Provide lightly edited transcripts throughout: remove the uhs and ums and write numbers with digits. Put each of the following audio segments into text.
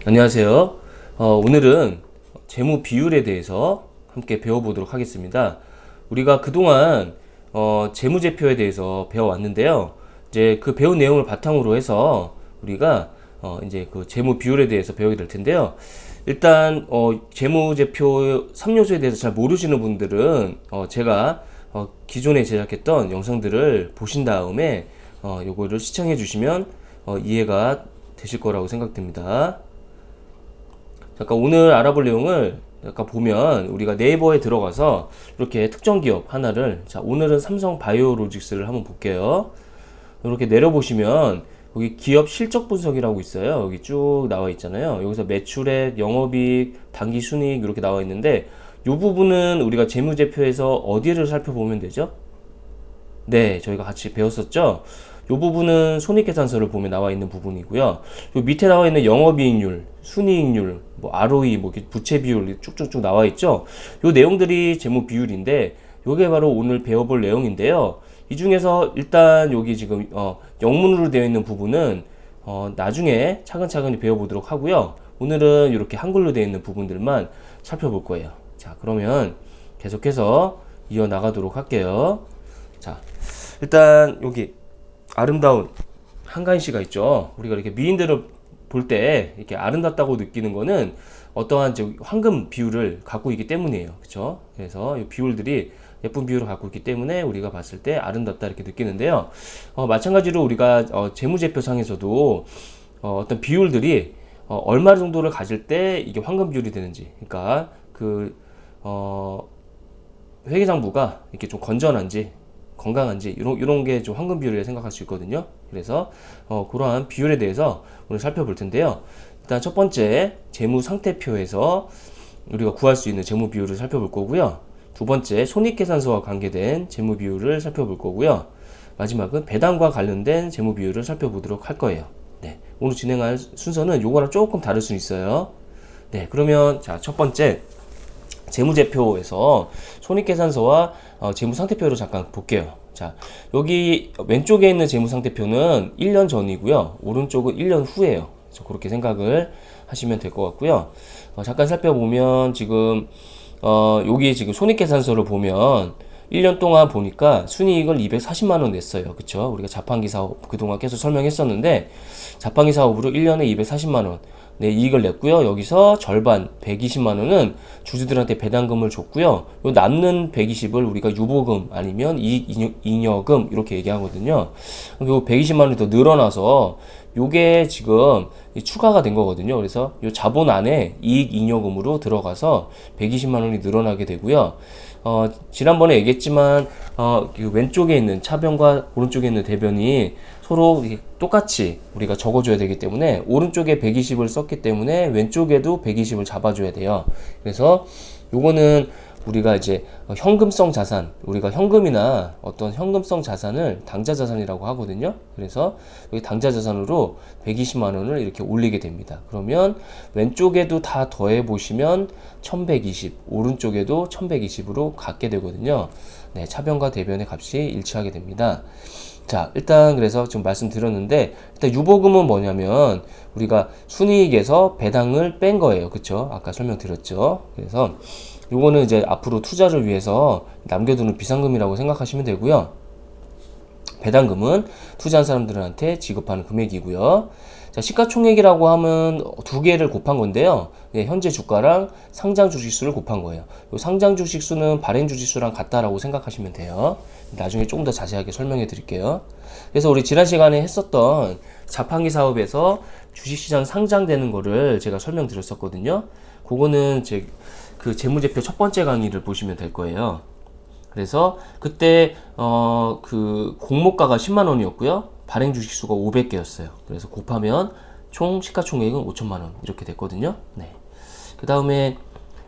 안녕하세요. 오늘은 재무 비율에 대해서 함께 배워보도록 하겠습니다. 우리가 그동안 재무제표에 대해서 배워왔는데요. 이제 그 배운 내용을 바탕으로 해서 우리가 이제 그 재무 비율에 대해서 배우게 될 텐데요. 일단 재무제표 3요소에 대해서 잘 모르시는 분들은 제가 기존에 제작했던 영상들을 보신 다음에 요거를 시청해 주시면 이해가 되실 거라고 생각됩니다. 잠깐 오늘 알아볼 내용을 약간 보면 우리가 네이버에 들어가서 이렇게 특정 기업 하나를, 자 오늘은 삼성 바이오로직스를 한번 볼게요. 이렇게 내려보시면 여기 기업 실적 분석이라고 있어요. 여기 쭉 나와 있잖아요. 여기서 매출액, 영업이익, 당기순이익 이렇게 나와 있는데 이 부분은 우리가 재무제표에서 어디를 살펴보면 되죠? 네, 저희가 같이 배웠었죠. 이 부분은 손익계산서를 보면 나와 있는 부분이고요. 요 밑에 나와 있는 영업이익률, 순이익률, 뭐 ROE, 뭐 부채 비율 쭉쭉쭉 나와 있죠. 요 내용들이 재무 비율인데 요게 바로 오늘 배워볼 내용인데요. 이 중에서 일단 여기 지금 영문으로 되어 있는 부분은 나중에 차근차근히 배워보도록 하고요. 오늘은 이렇게 한글로 되어 있는 부분들만 살펴볼 거예요. 자, 그러면 계속해서 이어나가도록 할게요. 자, 일단 여기 아름다운 한가인 씨가 있죠. 우리가 이렇게 미인들을 볼 때 이렇게 아름답다고 느끼는 거는 어떠한 황금 비율을 갖고 있기 때문이에요. 그렇죠? 그래서 이 비율들이 예쁜 비율을 갖고 있기 때문에 우리가 봤을 때 아름답다 이렇게 느끼는데요. 마찬가지로 우리가 재무제표상에서도 어떤 비율들이 얼마 정도를 가질 때 이게 황금 비율이 되는지, 그러니까 그 회계장부가 이렇게 좀 건전한지 건강한지 이런 게 좀 황금 비율이라 생각할 수 있거든요. 그래서 그러한 비율에 대해서 오늘 살펴볼 텐데요. 일단 첫 번째 재무 상태표에서 우리가 구할 수 있는 재무 비율을 살펴볼 거고요. 두 번째 손익계산서와 관계된 재무 비율을 살펴볼 거고요. 마지막은 배당과 관련된 재무 비율을 살펴보도록 할 거예요. 네, 오늘 진행할 순서는 요거랑 조금 다를 수 있어요. 네, 그러면 자, 첫 번째 재무제표에서 손익계산서와 재무상태표를 잠깐 볼게요. 자, 여기 왼쪽에 있는 재무상태표는 1년 전이고요. 오른쪽은 1년 후예요. 그래서 그렇게 생각을 하시면 될 것 같고요. 잠깐 살펴보면 지금 여기 지금 손익계산서를 보면 1년 동안 보니까 순이익을 240만 원 냈어요. 그쵸? 우리가 자판기 사업 그동안 계속 설명했었는데 자판기 사업으로 1년에 240만 원 네, 이익을 냈고요. 여기서 절반 120만 원은 주주들한테 배당금을 줬고요. 요 남는 120을 우리가 유보금 아니면 이익 잉여금 이렇게 얘기하거든요. 요 120만 원이 더 늘어나서 요게 지금 추가가 된 거거든요. 그래서 요 자본 안에 이익 잉여금으로 들어가서 120만 원이 늘어나게 되고요. 지난번에 얘기했지만 그 왼쪽에 있는 차변과 오른쪽에 있는 대변이 서로 똑같이 우리가 적어줘야 되기 때문에 오른쪽에 120을 썼기 때문에 왼쪽에도 120을 잡아줘야 돼요. 그래서 요거는 우리가 이제 현금성 자산, 우리가 현금이나 어떤 현금성 자산을 당좌 자산이라고 하거든요. 그래서 여기 당좌 자산으로 120만 원을 이렇게 올리게 됩니다. 그러면 왼쪽에도 다 더해 보시면 1120, 오른쪽에도 1120으로 갖게 되거든요. 네, 차변과 대변의 값이 일치하게 됩니다. 자, 일단 그래서 지금 말씀드렸는데 일단 유보금은 뭐냐면 우리가 순이익에서 배당을 뺀 거예요. 그쵸? 아까 설명드렸죠. 그래서 요거는 이제 앞으로 투자를 위해서 남겨두는 비상금이라고 생각하시면 되고요. 배당금은 투자한 사람들한테 지급하는 금액이고요. 자, 시가총액이라고 하면 두 개를 곱한 건데요. 네, 현재 주가랑 상장 주식수를 곱한 거예요. 요 상장 주식수는 발행 주식수랑 같다라고 생각하시면 돼요. 나중에 조금 더 자세하게 설명해 드릴게요. 그래서 우리 지난 시간에 했었던 자판기 사업에서 주식시장 상장되는 거를 제가 설명드렸었거든요. 그거는 그 재무제표 첫 번째 강의를 보시면 될 거예요. 그래서 그때 그 공모가가 10만 원이었고요. 발행 주식수가 500개였어요. 그래서 곱하면 총 시가총액은 5천만 원 이렇게 됐거든요. 네. 그 다음에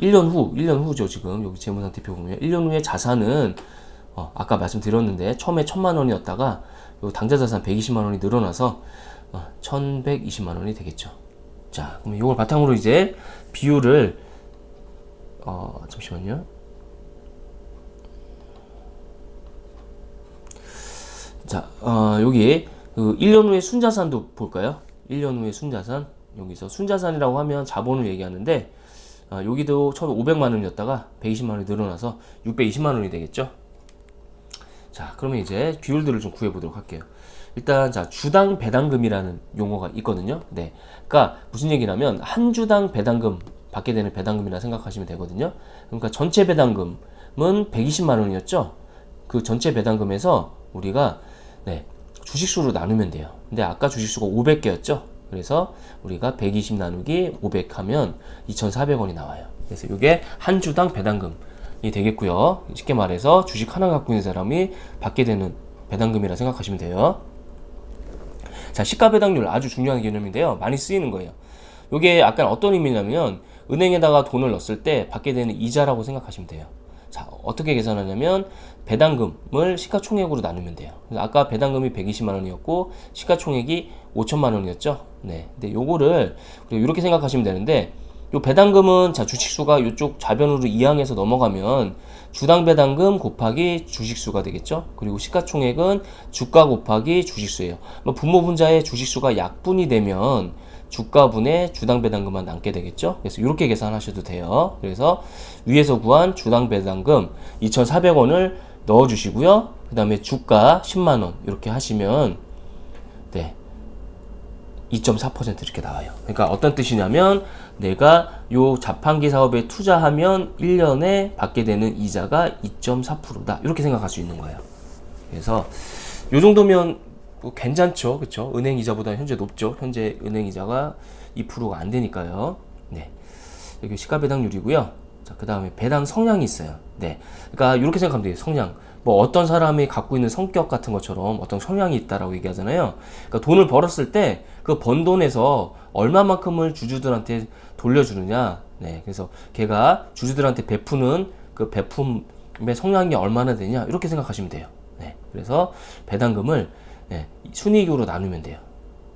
1년 후죠. 지금 여기 재무상태표 보면 1년 후에 자산은 아까 말씀드렸는데 처음에 1000만 원이었다가 요 당좌 자산 120만 원이 늘어나서 1120만 원이 되겠죠. 자, 그럼 이걸 바탕으로 이제 비율을 잠시만요. 자, 여기 그 1년 후에 순자산도 볼까요? 1년 후에 순자산. 여기서 순자산이라고 하면 자본을 얘기하는데 여기도 처음에 500만 원이었다가 120만 원이 늘어나서 620만 원이 되겠죠. 자, 그러면 이제 비율들을 좀 구해 보도록 할게요. 일단 자, 주당 배당금이라는 용어가 있거든요. 네. 그러니까 무슨 얘기냐면 한 주당 배당금 받게 되는 배당금이라 생각하시면 되거든요. 그러니까 전체 배당금은 120만 원이었죠. 그 전체 배당금에서 우리가 네, 주식수로 나누면 돼요. 근데 아까 주식수가 500개였죠. 그래서 우리가 120 나누기 500 하면 2,400원이 나와요. 그래서 이게 한 주당 배당금이 되겠고요. 쉽게 말해서 주식 하나 갖고 있는 사람이 받게 되는 배당금이라 생각하시면 돼요. 자, 시가 배당률 아주 중요한 개념인데요. 많이 쓰이는 거예요. 이게 약간 어떤 의미냐면 은행에다가 돈을 넣었을 때 받게 되는 이자라고 생각하시면 돼요. 자, 어떻게 계산하냐면 배당금을 시가총액으로 나누면 돼요. 아까 배당금이 120만 원이었고 시가총액이 5천만 원이었죠. 네. 근데 요거를 이렇게 생각하시면 되는데 요 배당금은 자, 주식수가 이쪽 좌변으로 이항해서 넘어가면 주당 배당금 곱하기 주식수가 되겠죠. 그리고 시가총액은 주가 곱하기 주식수예요. 분모 분자의 주식수가 약분이 되면 주가분의 주당 배당금만 남게 되겠죠. 그래서 이렇게 계산하셔도 돼요. 그래서 위에서 구한 주당 배당금 2,400원을 넣어 주시고요. 그 다음에 주가 10만 원 이렇게 하시면 네, 2.4% 이렇게 나와요. 그러니까 어떤 뜻이냐면 내가 요 자판기 사업에 투자하면 1년에 받게 되는 이자가 2.4%다. 이렇게 생각할 수 있는 거예요. 그래서 요 정도면 뭐 괜찮죠. 그쵸? 은행 이자보다 현재 높죠. 현재 은행 이자가 2%가 안 되니까요. 네. 여기 시가 배당률이고요. 자, 그 다음에 배당 성향이 있어요. 네. 그러니까 이렇게 생각하면 돼요. 성향. 뭐 어떤 사람이 갖고 있는 성격 같은 것처럼 어떤 성향이 있다라고 얘기하잖아요. 그러니까 돈을 벌었을 때 그 번 돈에서 얼마만큼을 주주들한테 돌려주느냐. 네. 그래서 걔가 주주들한테 베푸는 그 베품의 성향이 얼마나 되냐. 이렇게 생각하시면 돼요. 네. 그래서 배당금을 네, 순이익으로 나누면 돼요.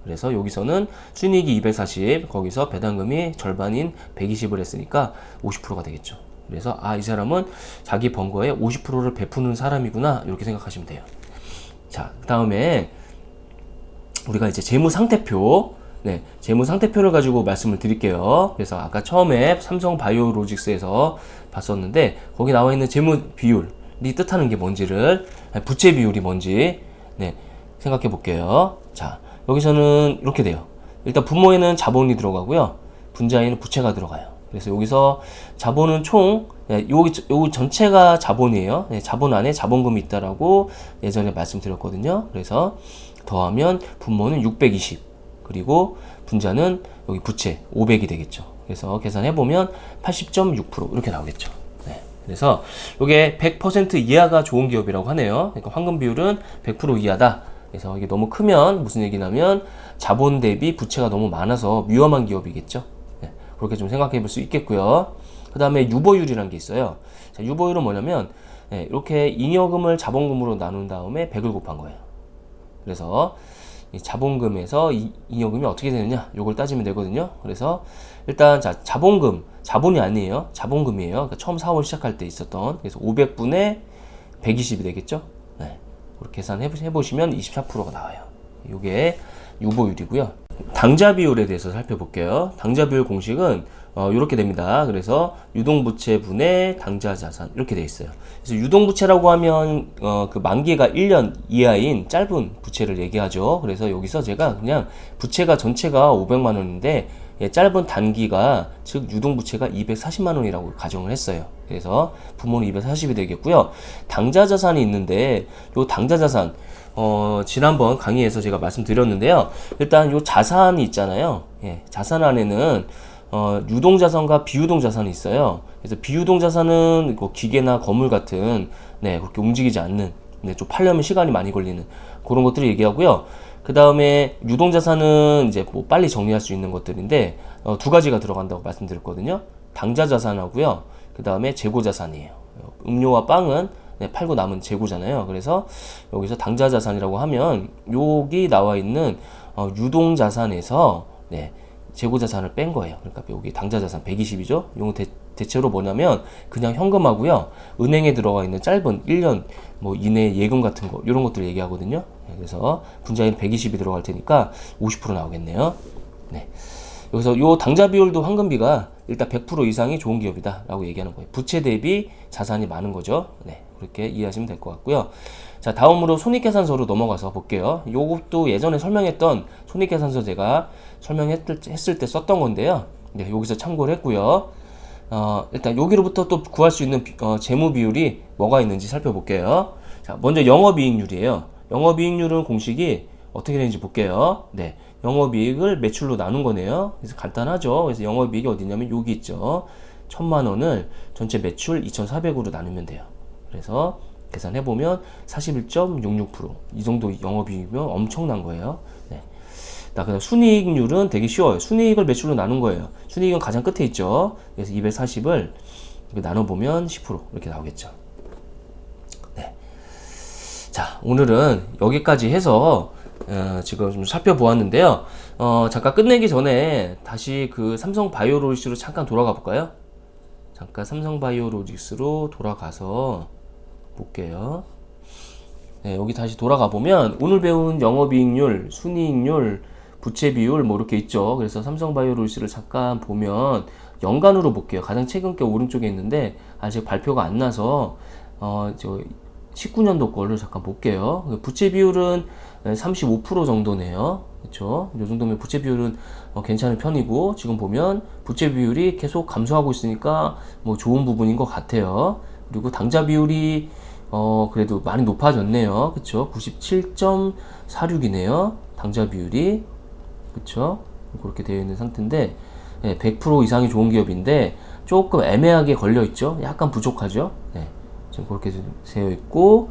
그래서 여기서는 순이익이 240, 거기서 배당금이 절반인 120을 했으니까 50%가 되겠죠. 그래서 이 사람은 자기 번 거에 50%를 베푸는 사람이구나 이렇게 생각하시면 돼요. 자, 그 다음에 우리가 이제 재무상태표, 네, 재무상태표를 가지고 말씀을 드릴게요. 그래서 아까 처음에 삼성바이오로직스에서 봤었는데 거기 나와 있는 재무 비율이 뜻하는 게 뭔지를, 부채 비율이 뭔지 네, 생각해 볼게요. 자, 여기서는 이렇게 돼요. 일단 분모에는 자본이 들어가고요. 분자에는 부채가 들어가요. 그래서 여기서 자본은 총, 네, 여기 전체가 자본이에요. 네, 자본 안에 자본금이 있다라고 예전에 말씀드렸거든요. 그래서 더하면 분모는 620, 그리고 분자는 여기 부채 500이 되겠죠. 그래서 계산해보면 80.6% 이렇게 나오겠죠. 네, 그래서 이게 100% 이하가 좋은 기업이라고 하네요. 그러니까 황금 비율은 100% 이하다. 그래서 이게 너무 크면 무슨 얘기냐면 자본 대비 부채가 너무 많아서 위험한 기업이겠죠. 네, 그렇게 좀 생각해 볼 수 있겠고요. 그 다음에 유보율이라는 게 있어요. 자, 유보율은 뭐냐면 네, 이렇게 잉여금을 자본금으로 나눈 다음에 100을 곱한 거예요. 그래서 이 자본금에서 잉여금이 어떻게 되느냐 요걸 따지면 되거든요. 그래서 일단 자, 자본이 아니에요. 자본금이에요. 그러니까 처음 사월 시작할 때 있었던, 그래서 500분의 120이 되겠죠. 네. 그렇게 계산해 보시면 24%가 나와요. 이게 유보율이고요. 당좌 비율에 대해서 살펴볼게요. 당좌 비율 공식은 이렇게 됩니다. 그래서 유동부채 분의 당좌 자산 이렇게 돼 있어요. 그래서 유동부채라고 하면 그 만기가 1년 이하인 짧은 부채를 얘기하죠. 그래서 여기서 제가 그냥 부채가 전체가 500만 원인데 짧은 단기가, 즉 유동부채가 240만 원이라고 가정을 했어요. 그래서 분모는 240이 되겠고요. 당좌 자산이 있는데 요 당좌 자산 지난번 강의에서 제가 말씀드렸는데요. 일단 요 자산이 있잖아요. 예, 자산 안에는 유동자산과 비유동자산이 있어요. 그래서 비유동자산은 뭐 기계나 건물 같은 네, 그렇게 움직이지 않는, 네, 좀 팔려면 시간이 많이 걸리는 그런 것들을 얘기하고요. 그 다음에 유동자산은 이제 뭐 빨리 정리할 수 있는 것들인데 두 가지가 들어간다고 말씀드렸거든요. 당좌자산하고요. 그 다음에 재고자산이에요. 음료와 빵은 네, 팔고 남은 재고잖아요. 그래서 여기서 당좌자산이라고 하면 여기 나와 있는 유동자산에서 네, 재고자산을 뺀 거예요. 그러니까 여기 당좌자산 120이죠. 이건 대체로 뭐냐면 그냥 현금하고요. 은행에 들어가 있는 짧은 1년 뭐 이내 예금 같은 거 이런 것들 얘기하거든요. 그래서 분자에는 120이 들어갈 테니까 50% 나오겠네요. 네. 여기서 요 당좌 비율도 황금비가 일단 100% 이상이 좋은 기업이다라고 얘기하는 거예요. 부채 대비 자산이 많은 거죠. 네, 그렇게 이해하시면 될 것 같고요. 자, 다음으로 손익계산서로 넘어가서 볼게요. 요것도 예전에 설명했던 손익계산서 제가 설명했을 때 썼던 건데요. 네, 여기서 참고를 했고요. 일단 여기로부터 또 구할 수 있는 재무 비율이 뭐가 있는지 살펴볼게요. 자, 먼저 영업이익률이에요. 영업이익률은 공식이 어떻게 되는지 볼게요. 네, 영업이익을 매출로 나눈 거네요. 그래서 간단하죠. 그래서 영업이익이 어디냐면 여기 있죠. 1000만 원을 전체 매출 2,400으로 나누면 돼요. 그래서 계산해보면 41.66%. 이 정도 영업이익이면 엄청난 거예요. 네. 그다음 순이익률은 되게 쉬워요. 순이익을 매출로 나눈 거예요. 순이익은 가장 끝에 있죠. 그래서 240을 나눠보면 10% 이렇게 나오겠죠. 네. 자, 오늘은 여기까지 해서 지금 좀 살펴보았는데요. 잠깐 끝내기 전에 다시 그 삼성바이오로직스로 잠깐 돌아가 볼까요? 잠깐 삼성바이오로직스로 돌아가서 볼게요. 네, 여기 다시 돌아가 보면 오늘 배운 영업이익률, 순이익률, 부채 비율 뭐 이렇게 있죠. 그래서 삼성바이오로직스를 잠깐 보면 연간으로 볼게요. 가장 최근 게 오른쪽에 있는데 아직 발표가 안 나서 저 19년도 거를 잠깐 볼게요. 부채 비율은 35% 정도네요. 그렇죠? 이 정도면 부채 비율은 괜찮은 편이고 지금 보면 부채 비율이 계속 감소하고 있으니까 뭐 좋은 부분인 것 같아요. 그리고 당좌 비율이 그래도 많이 높아졌네요. 그쵸? 97.46이네요. 당좌 비율이. 그쵸? 그렇게 되어 있는 상태인데, 100% 이상이 좋은 기업인데, 조금 애매하게 걸려있죠? 약간 부족하죠? 네. 지금 그렇게 되어 있고,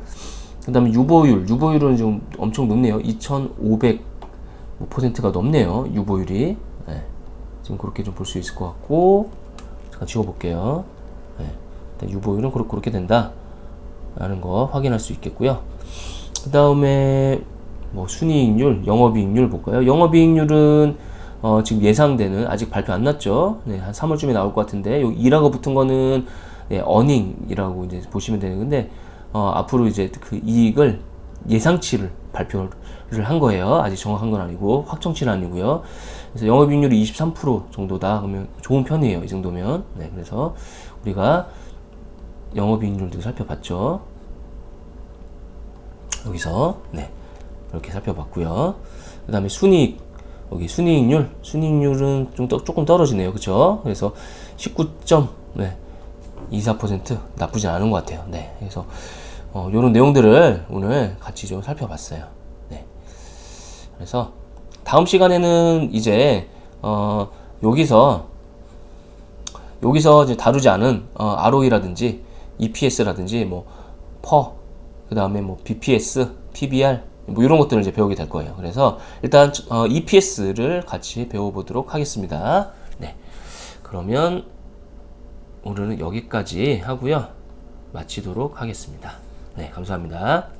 그 다음에 유보율은 좀 엄청 높네요. 2,500%가 넘네요. 유보율이. 네. 지금 그렇게 좀 볼 수 있을 것 같고, 잠깐 지워볼게요. 네. 유보율은 그렇게 된다. 라는 거 확인할 수 있겠고요. 그 다음에 뭐 순이익률, 영업이익률 볼까요? 영업이익률은 지금 예상되는 아직 발표 안 났죠. 네, 한 3월쯤에 나올 것 같은데 요 2라고 붙은 거는 어닝이라고 이제 보시면 되는 건데 앞으로 이제 그 이익을 예상치를 발표를 한 거예요. 아직 정확한 건 아니고 확정치는 아니고요. 그래서 영업이익률이 23% 정도다. 그러면 좋은 편이에요. 이 정도면. 네, 그래서 우리가 영업이익률도 살펴봤죠. 여기서 네 이렇게 살펴봤고요. 그 다음에 순이익 여기 순이익률은 조금 떨어지네요. 그쵸? 그래서 19.24% 나쁘지 않은 것 같아요. 네, 그래서 요런 내용들을 오늘 같이 좀 살펴봤어요. 네, 그래서 다음 시간에는 이제 여기서 이제 다루지 않은 ROE라든지 EPS라든지 뭐 그 다음에 뭐 BPS, PBR 뭐 이런 것들을 이제 배우게 될 거예요. 그래서 일단 EPS를 같이 배워보도록 하겠습니다. 네, 그러면 오늘은 여기까지 하고요. 마치도록 하겠습니다. 네, 감사합니다.